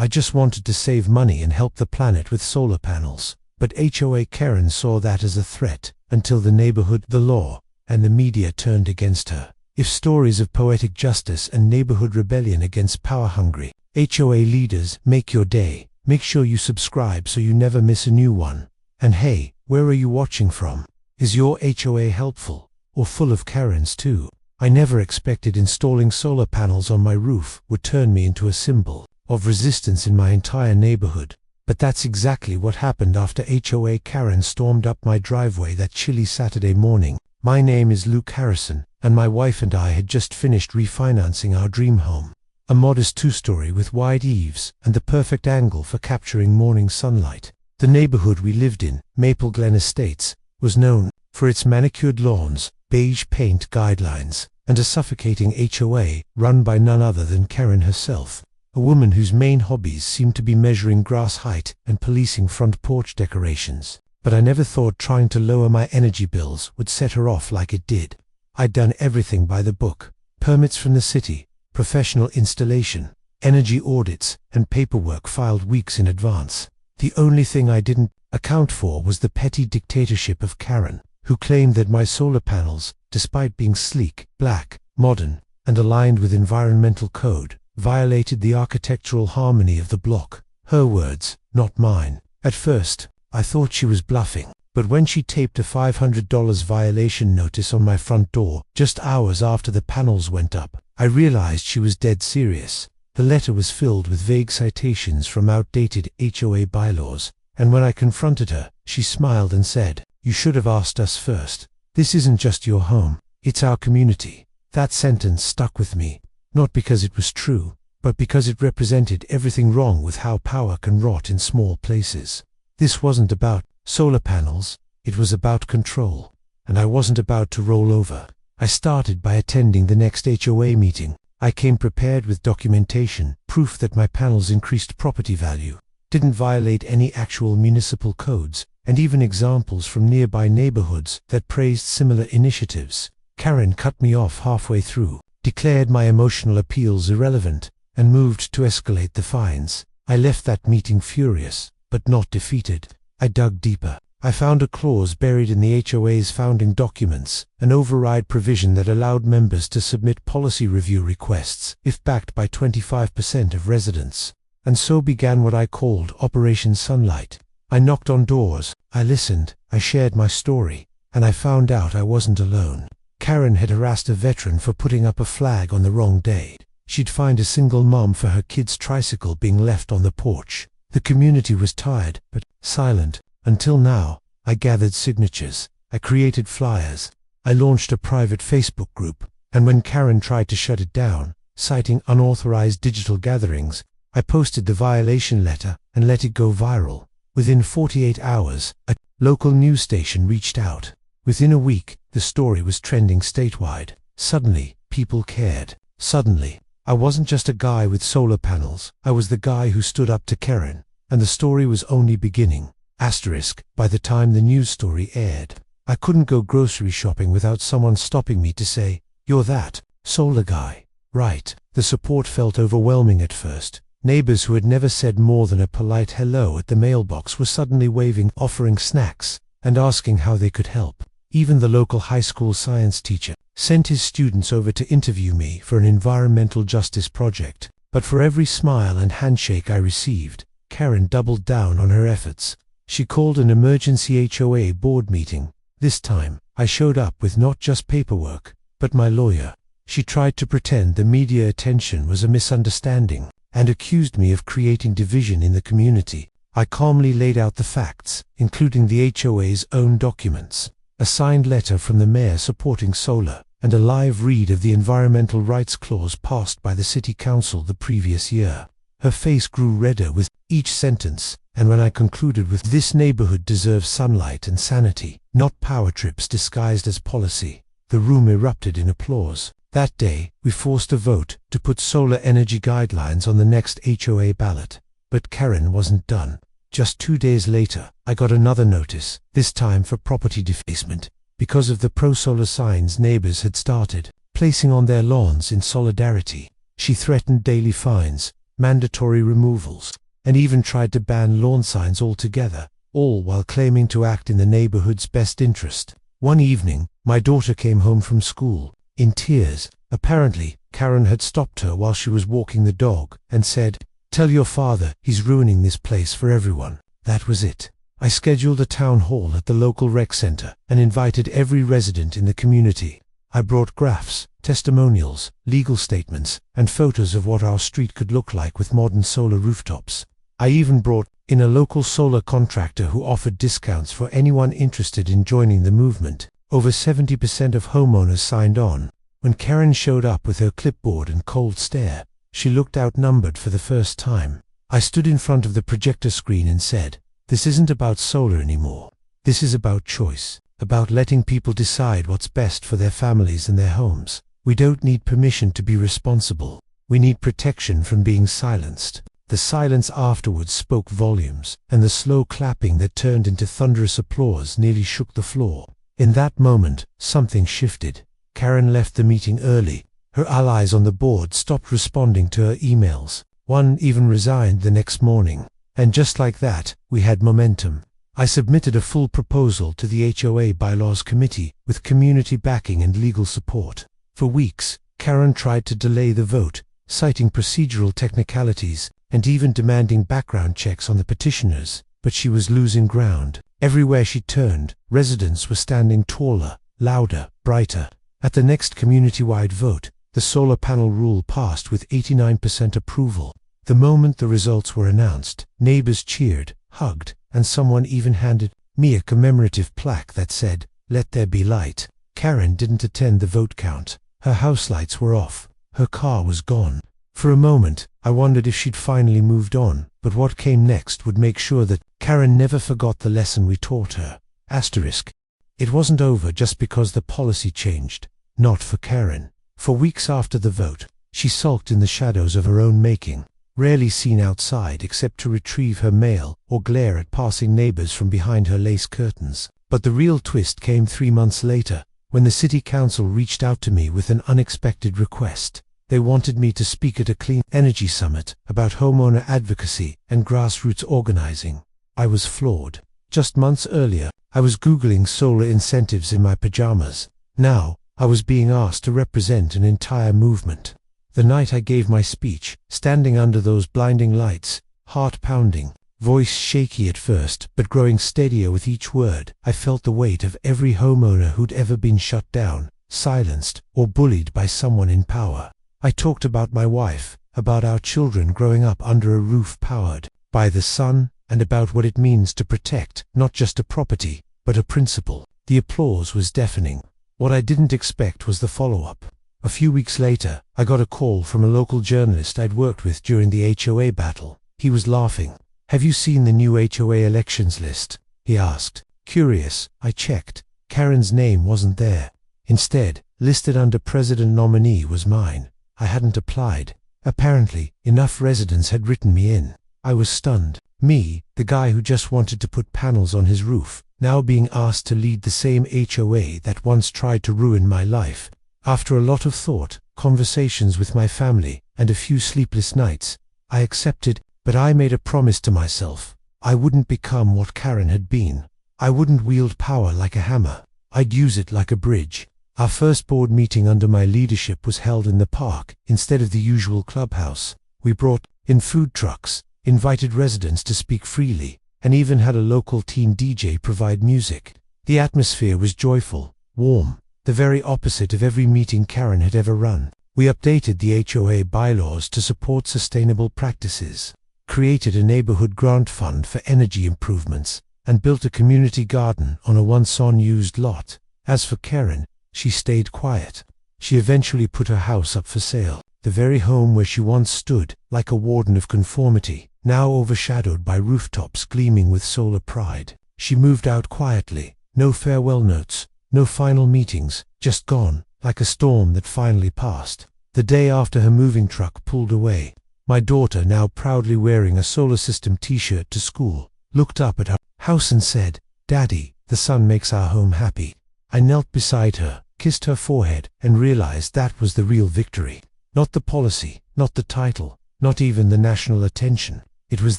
I just wanted to save money and help the planet with solar panels. But HOA Karen saw that as a threat, until the neighborhood, the law, and the media turned against her. If stories of poetic justice and neighborhood rebellion against power-hungry HOA leaders make your day, make sure you subscribe so you never miss a new one. And hey, where are you watching from? Is your HOA helpful, or full of Karens too? I never expected installing solar panels on my roof would turn me into a symbol of resistance in my entire neighborhood. But that's exactly what happened after HOA Karen stormed up my driveway that chilly Saturday morning. My name is Luke Harrison, and my wife and I had just finished refinancing our dream home. A modest two-story with wide eaves and the perfect angle for capturing morning sunlight. The neighborhood we lived in, Maple Glen Estates, was known for its manicured lawns, beige paint guidelines, and a suffocating HOA run by none other than Karen herself. A woman whose main hobbies seemed to be measuring grass height and policing front porch decorations. But I never thought trying to lower my energy bills would set her off like it did. I'd done everything by the book: permits from the city, professional installation, energy audits, and paperwork filed weeks in advance. The only thing I didn't account for was the petty dictatorship of Karen, who claimed that my solar panels, despite being sleek, black, modern, and aligned with environmental code, violated the architectural harmony of the block. Her words, not mine. At first, I thought she was bluffing, but when she taped a $500 violation notice on my front door just hours after the panels went up, I realized she was dead serious. The letter was filled with vague citations from outdated HOA bylaws, and when I confronted her, she smiled and said, "You should have asked us first. This isn't just your home, it's our community." That sentence stuck with me, not because it was true, but because it represented everything wrong with how power can rot in small places. This wasn't about solar panels, it was about control, and I wasn't about to roll over. I started by attending the next HOA meeting. I came prepared with documentation, proof that my panels increased property value, didn't violate any actual municipal codes, and even examples from nearby neighborhoods that praised similar initiatives. Karen cut me off halfway through, declared my emotional appeals irrelevant, and moved to escalate the fines. I left that meeting furious, but not defeated. I dug deeper. I found a clause buried in the HOA's founding documents, an override provision that allowed members to submit policy review requests if backed by 25% of residents. And so began what I called Operation Sunlight. I knocked on doors, I listened, I shared my story, and I found out I wasn't alone. Karen had harassed a veteran for putting up a flag on the wrong day. She'd fined a single mom for her kid's tricycle being left on the porch. The community was tired, but silent. Until now. I gathered signatures, I created flyers, I launched a private Facebook group, and when Karen tried to shut it down, citing unauthorized digital gatherings, I posted the violation letter and let it go viral. Within 48 hours, a local news station reached out. Within a week, the story was trending statewide. Suddenly, people cared. Suddenly, I wasn't just a guy with solar panels, I was the guy who stood up to Karen, and the story was only beginning. Asterisk, by the time the news story aired, I couldn't go grocery shopping without someone stopping me to say, "You're that solar guy, right?" The support felt overwhelming at first. Neighbors who had never said more than a polite hello at the mailbox were suddenly waving, offering snacks, and asking how they could help. Even the local high school science teacher sent his students over to interview me for an environmental justice project. But for every smile and handshake I received, Karen doubled down on her efforts. She called an emergency HOA board meeting. This time, I showed up with not just paperwork, but my lawyer. She tried to pretend the media attention was a misunderstanding, and accused me of creating division in the community. I calmly laid out the facts, including the HOA's own documents, a signed letter from the mayor supporting solar, and a live read of the environmental rights clause passed by the city council the previous year. Her face grew redder with each sentence, and when I concluded with "This neighborhood deserves sunlight and sanity, not power trips disguised as policy," the room erupted in applause. That day, we forced a vote to put solar energy guidelines on the next HOA ballot. But Karen wasn't done. Just 2 days later, I got another notice, this time for property defacement, because of the pro-solar signs neighbors had started placing on their lawns in solidarity. She threatened daily fines, mandatory removals, and even tried to ban lawn signs altogether, all while claiming to act in the neighborhood's best interest. One evening, my daughter came home from school, in tears. Apparently, Karen had stopped her while she was walking the dog and said, "Tell your father he's ruining this place for everyone." That was it. I scheduled a town hall at the local rec center and invited every resident in the community. I brought graphs, testimonials, legal statements, and photos of what our street could look like with modern solar rooftops. I even brought in a local solar contractor who offered discounts for anyone interested in joining the movement. Over 70% of homeowners signed on. When Karen showed up with her clipboard and cold stare, she looked outnumbered for the first time. I stood in front of the projector screen and said, "This isn't about solar anymore. This is about choice, about letting people decide what's best for their families and their homes. We don't need permission to be responsible. We need protection from being silenced." The silence afterwards spoke volumes, and the slow clapping that turned into thunderous applause nearly shook the floor. In that moment, something shifted. Karen left the meeting early. Her allies on the board stopped responding to her emails. One even resigned the next morning. And just like that, we had momentum. I submitted a full proposal to the HOA Bylaws Committee with community backing and legal support. For weeks, Karen tried to delay the vote, citing procedural technicalities and even demanding background checks on the petitioners, but she was losing ground. Everywhere she turned, residents were standing taller, louder, brighter. At the next community-wide vote, the solar panel rule passed with 89% approval. The moment the results were announced, neighbors cheered, hugged, and someone even handed me a commemorative plaque that said, "Let there be light." Karen didn't attend the vote count. Her house lights were off. Her car was gone. For a moment, I wondered if she'd finally moved on, but what came next would make sure that Karen never forgot the lesson we taught her. Asterisk. It wasn't over just because the policy changed. Not for Karen. For weeks after the vote, she sulked in the shadows of her own making, rarely seen outside except to retrieve her mail or glare at passing neighbors from behind her lace curtains. But the real twist came 3 months later, when the city council reached out to me with an unexpected request. They wanted me to speak at a clean energy summit about homeowner advocacy and grassroots organizing. I was floored. Just months earlier, I was Googling solar incentives in my pajamas. Now, I was being asked to represent an entire movement. The night I gave my speech, standing under those blinding lights, heart pounding, voice shaky at first but growing steadier with each word, I felt the weight of every homeowner who'd ever been shut down, silenced, or bullied by someone in power. I talked about my wife, about our children growing up under a roof powered by the sun, and about what it means to protect not just a property, but a principle. The applause was deafening. What I didn't expect was the follow-up. A few weeks later, I got a call from a local journalist I'd worked with during the HOA battle. He was laughing. "Have you seen the new HOA elections list?" he asked. Curious, I checked. Karen's name wasn't there. Instead, listed under president nominee was mine. I hadn't applied. Apparently, enough residents had written me in. I was stunned. Me, the guy who just wanted to put panels on his roof, now being asked to lead the same HOA that once tried to ruin my life. After a lot of thought, conversations with my family, and a few sleepless nights, I accepted, but I made a promise to myself. I wouldn't become what Karen had been. I wouldn't wield power like a hammer. I'd use it like a bridge. Our first board meeting under my leadership was held in the park, instead of the usual clubhouse. We brought in food trucks, invited residents to speak freely, and even had a local teen DJ provide music. The atmosphere was joyful, warm, the very opposite of every meeting Karen had ever run. We updated the HOA bylaws to support sustainable practices, created a neighborhood grant fund for energy improvements, and built a community garden on a once unused lot. As for Karen, she stayed quiet. She eventually put her house up for sale, the very home where she once stood, like a warden of conformity, now overshadowed by rooftops gleaming with solar pride. She moved out quietly, no farewell notes, no final meetings, just gone, like a storm that finally passed. The day after her moving truck pulled away, my daughter, now proudly wearing a solar system t-shirt to school, looked up at her house and said, "Daddy, the sun makes our home happy." I knelt beside her, kissed her forehead, and realized that was the real victory. Not the policy, not the title, not even the national attention. It was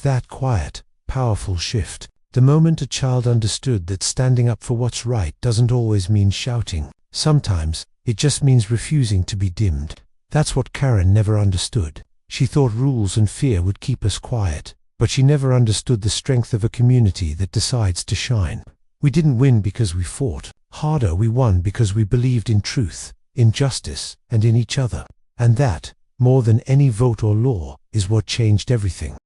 that quiet, powerful shift. The moment a child understood that standing up for what's right doesn't always mean shouting. Sometimes, it just means refusing to be dimmed. That's what Karen never understood. She thought rules and fear would keep us quiet, but she never understood the strength of a community that decides to shine. We didn't win because we fought harder, we won because we believed in truth, in justice, and in each other. And that, more than any vote or law, is what changed everything.